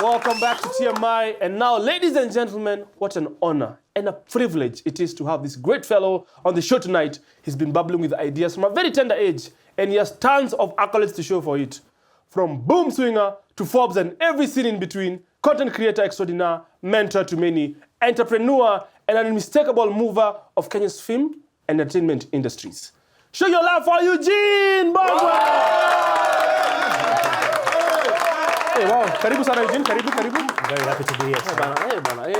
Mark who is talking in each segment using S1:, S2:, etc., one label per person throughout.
S1: Welcome back to TMI. And now, ladies and gentlemen, what an honor and a privilege it is to have this great fellow on the show tonight. He's been bubbling with ideas from a very tender age, and he has tons of accolades to show for it. From boom swinger to Forbes and every scene in between, content creator extraordinaire, mentor to many, entrepreneur, and an unmistakable mover of Kenya's film and entertainment industries. Show your love for Eugine Mbugua! Hey, wow. Karibu sana Eugene, karibu.
S2: Very happy to be here.
S1: Hey.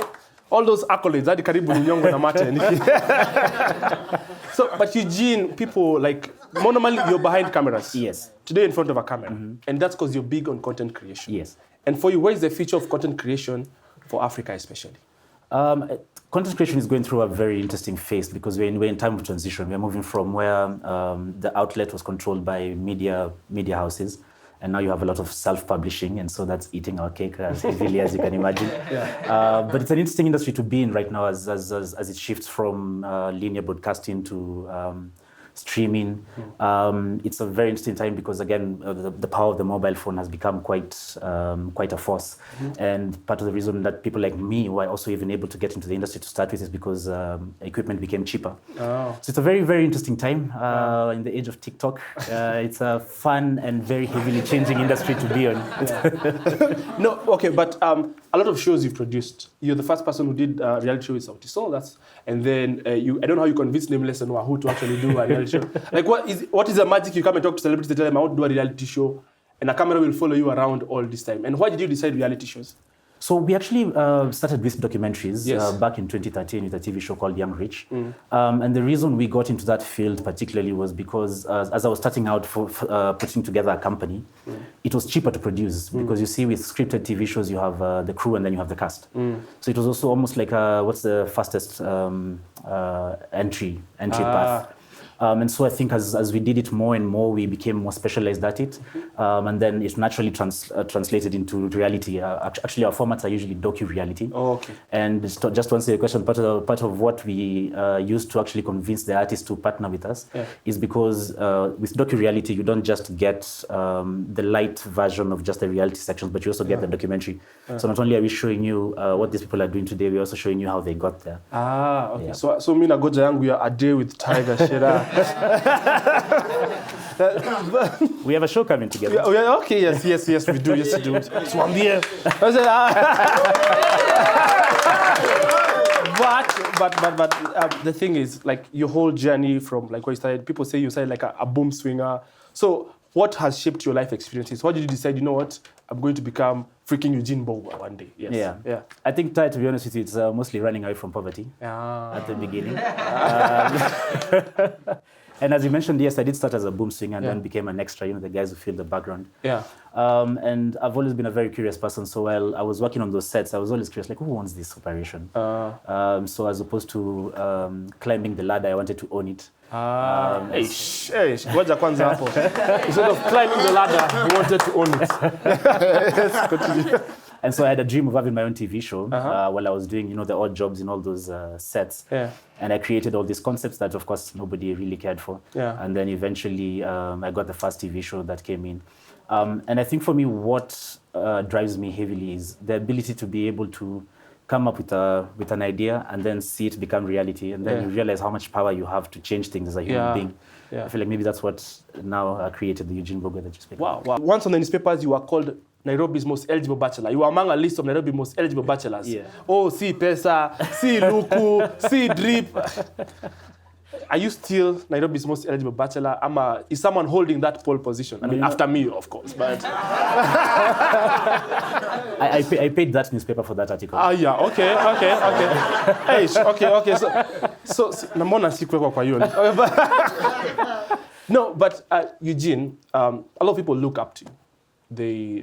S1: All those accolades, hadi karibu nyongo na mate. So, but Eugene, people like, normally you're behind cameras.
S2: Yes.
S1: Today in front of a camera. Mm-hmm. And that's because you're big on content creation.
S2: Yes.
S1: And for you, where is the future of content creation for Africa especially?
S2: Content creation is going through a very interesting phase because we're in time of transition. We're moving from where the outlet was controlled by media houses, and now you have a lot of self-publishing, and so that's eating our cake as easily as you can imagine. Yeah. But it's an interesting industry to be in right now as it shifts from linear broadcasting to streaming. It's a very interesting time because, again, the power of the mobile phone has become quite a force. Mm-hmm. And part of the reason that people like me were also even able to get into the industry to start with is because equipment became cheaper. Oh. So it's a very, very interesting time in the age of TikTok. It's a fun and very heavily changing industry to be on.
S1: Yeah. No, okay, but a lot of shows you've produced. You're the first person who did a reality show with Sauti Sol. And then I don't know how you convinced Nameless and Wahoo to actually do a reality show. Like, what is the magic? You come and talk to celebrities, they tell them, I want to do a reality show, and a camera will follow you around all this time. And why did you decide reality shows?
S2: So we actually started with documentaries back in 2013 with a TV show called Young Rich. Mm. And the reason we got into that field particularly was because as I was starting out for putting together a company, it was cheaper to produce because you see with scripted TV shows you have the crew and then you have the cast. So it was also almost like what's the fastest entry path. And so I think as we did it more and more, we became more specialized at it. And then it naturally translated into reality. Actually, our formats are usually docu-reality.
S1: Oh, okay.
S2: And just to answer your question, part of what we use to actually convince the artists to partner with us is because with docu-reality, you don't just get the light version of just the reality sections, but you also get the documentary. So not only are we showing you what these people are doing today, we're also showing you how they got there.
S1: Ah, okay. Yeah. So me na goja yangu ya A Day with Tiger Shera.
S2: We have a show coming together.
S1: Okay, yes, we do. Yes, we do. But the thing is, like, your whole journey from like where you started, people say you started like a boom swinger. So what has shaped your life experiences? Why did you decide, you know what, I'm going to become freaking Eugine Mbugua one day? Yes. Yeah.
S2: I think, to be honest with you, it's mostly running away from poverty at the beginning. And as you mentioned, yes, I did start as a boom singer and then became an extra, the guys who fill the background.
S1: Yeah.
S2: And I've always been a very curious person. So while I was working on those sets, I was always curious, like, who owns this operation? So as opposed to climbing the ladder, I wanted to own it.
S1: Ngoja kwanza hapo. Instead of climbing the ladder, we wanted to own it. Yes, continue.
S2: And so I had a dream of having my own TV show while I was doing, the odd jobs in all those sets. Yeah. And I created all these concepts that, of course, nobody really cared for. Yeah. And then eventually I got the first TV show that came in. And I think for me, what drives me heavily is the ability to be able to come up with an idea and then see it become reality. And then you realize how much power you have to change things as a human being. Yeah. I feel like maybe that's what now created the Eugine Mbugua that you speak.
S1: Wow. Once on the newspapers, you were called Nairobi's most eligible bachelor. You were among a list of Nairobi's most eligible bachelors. Yeah. Oh, see Pesa, see Luku, see Drip. Are you still Nairobi's most eligible bachelor? Is someone holding that pole position? I mean, after me, of course. But
S2: I paid that newspaper for that article.
S1: Yeah. Okay. Hey, okay. So namona sikwekwa kwa hiyo. No, but Eugene, a lot of people look up to you. They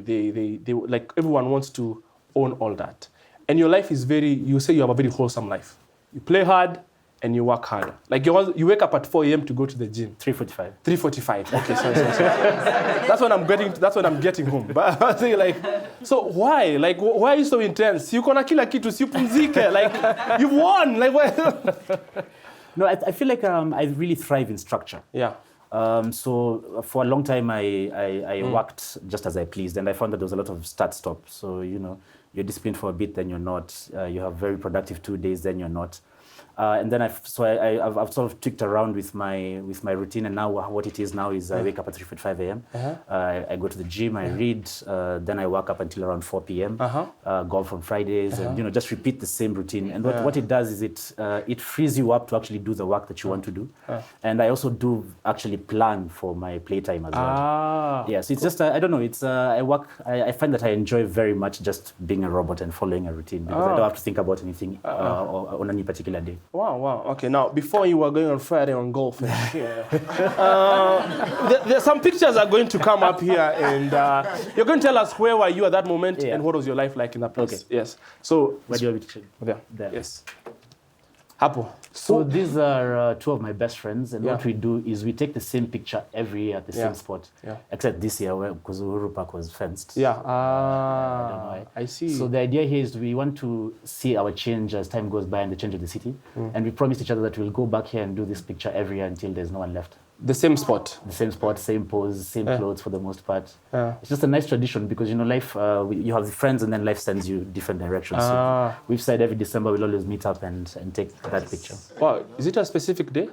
S1: like, everyone wants to own all that. And your life is you say you have a very wholesome life. You play hard and you work hard. Like you wake up at 4 a.m. to go to the gym.
S2: 3:45.
S1: 3:45. Okay, sorry. That's when I'm getting home. But I think, like, so why? Like, why are you so intense? You kona kila kitu, si upumzike. Like, you've won. Like, why?
S2: No, I feel like I really thrive in structure.
S1: Yeah.
S2: So for a long time, I worked just as I pleased, and I found that there was a lot of start-stop. So, you're disciplined for a bit, then you're not. You have very productive 2 days, then you're not. And then I've sort of tweaked around with my routine, and now what it is now is I wake up at 3:45 a.m. I go to the gym, I read, then I work up until around 4 p.m. Golf on Fridays, and just repeat the same routine. And what it does is it frees you up to actually do the work that you want to do. And I also do actually plan for my playtime as well. Yeah, so it's just I don't know. It's I find that I enjoy very much just being a robot and following a routine because I don't have to think about anything on any particular day.
S1: Wow. Okay, now, before you were going on Friday on golf, there's some pictures are going to come up here, and you're going to tell us where were you at that moment and what was your life like in that place. Okay. Yes. So,
S2: where do you want me to check?
S1: There. Yes. Hapo.
S2: So these are two of my best friends, and what we do is we take the same picture every year at the same spot, except this year because Uhuru Park was fenced.
S1: Yeah.
S2: I don't know why.
S1: I see.
S2: So the idea here is we want to see our change as time goes by and the change of the city, and we promise each other that we'll go back here and do this picture every year until there's no one left.
S1: The same spot?
S2: The same spot, same pose, same clothes for the most part. It's just a nice tradition because, life, you have friends and then life sends you different directions. So we've said every December we'll always meet up and take that picture.
S1: Wow. Is it a specific day?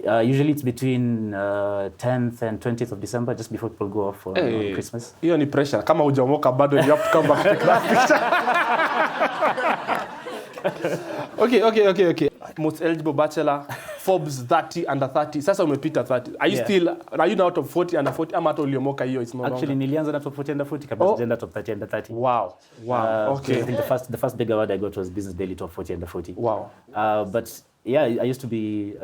S2: Usually it's between 10th and 20th of December, just before people go off on Christmas.
S1: Hiyo ni pressure. Kama hujamoka bado, you have to come back to take that picture. Okay. Most eligible bachelor, Forbes 30 under 30. Sasa umepita 30. Are you now top 40 under 40? Ama hata uliomoka hiyo it's no longer?
S2: Actually, nilianza na top 40 under 40 kabla sijaenda top 30 under 30.
S1: Wow. Okay.
S2: I think the first big award I got was Business Daily top 40 under 40.
S1: Wow.
S2: But yeah, I used to be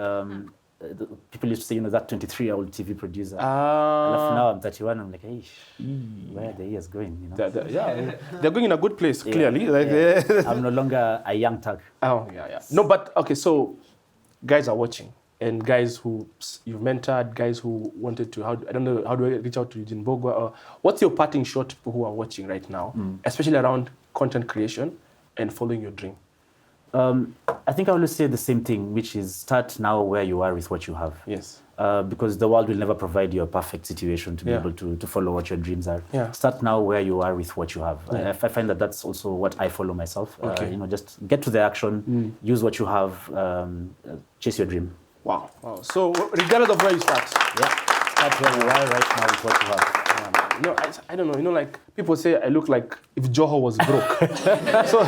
S2: people used to say, that 23-year-old TV producer. Now I'm 31. I'm like, hey, where are the years going?
S1: They're going in a good place, clearly.
S2: I'm no longer a young tug.
S1: Oh, yeah. No, but, okay, so guys are watching. And guys who you've mentored, guys who wanted to, I don't know, how do I reach out to Eugine Mbugua? What's your parting shot to people who are watching right now, especially around content creation and following your dream?
S2: I think I always say the same thing, which is start now where you are with what you have.
S1: Yes.
S2: Because the world will never provide you a perfect situation to be able to follow what your dreams are.
S1: Yeah.
S2: Start now where you are with what you have. I find that that's also what I follow myself. Just get to the action, use what you have, chase your dream.
S1: Wow. So regardless of where you start.
S2: Start where you are right now with what you have.
S1: I don't know. Like people say, I look like if Joho was broke. So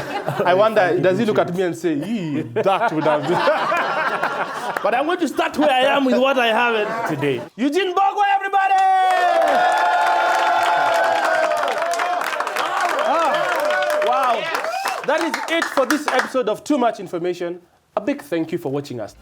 S1: I wonder, does he look at me and say, that would have been. But I'm going to start where I am with what I have today. Eugine Mbugua, everybody! Wow. That is it for this episode of Too Much Information. A big thank you for watching us.